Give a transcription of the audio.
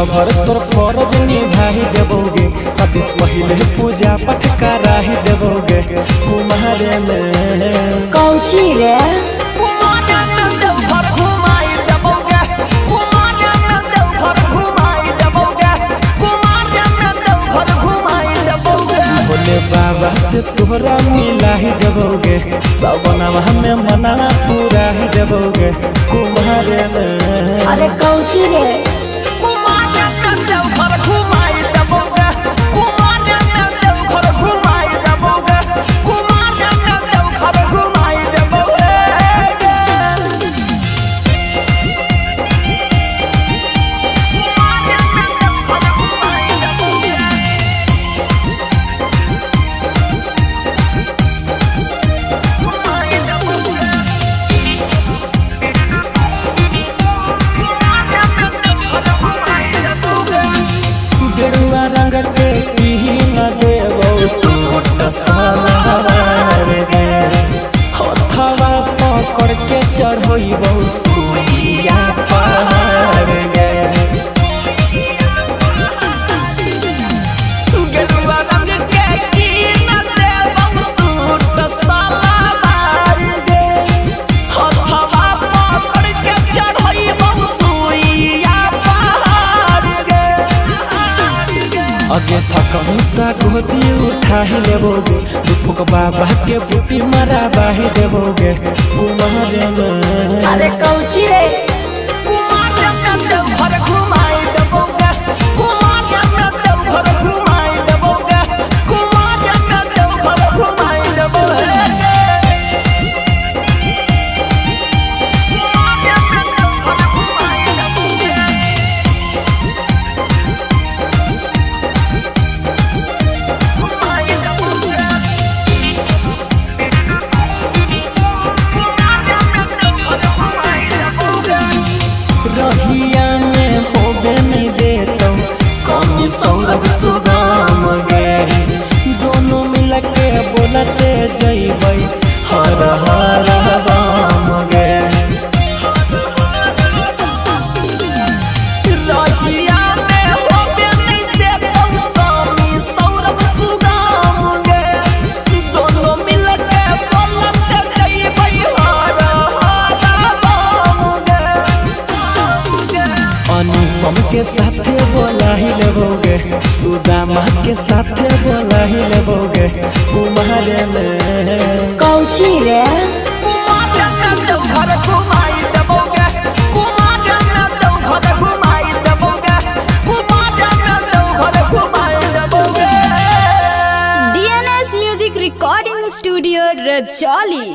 Lover तोर फरज निभाही देबोगे सतीश पहले पूजा पाठ कराही देबोगे कुमारे में कौची रे भोले बाबा से तोहरा मिला ही देबोगे सवनवा में मना पूरा ही देबोगे कुमारे में। अरे कौची रे रंग के न देवो सूट सलवार गे हथवा पकड़ के चढ़ोइबो सुइया पहाड़ गे गेरुआ रंग के न देवो सूट सलवार गे हथवा पकड़ के चढ़ोइबो सुइया पहाड़ गे अगे थकहुता गोदी उठा ही लेबोगे दुफुक बाबा के बूटी मरा बाही देबोगे कुमारे में। अरे कौची रे रहिया में होबे नहीं देता कमी सौरभ सुदाम गे दोनों मिल के बोलते जइबै हर हर राम गे रहिया में होबे नहीं देता कमी सौरभ सुदाम गे दोनों मिल के बोलते जइबै हर हर राम गे अनुपम के साथे बोला ही लेबोगे सुदामा के साथे बोला ही लेबोगे कुमारे में। कौची रे DNS music recording studio Rajauli.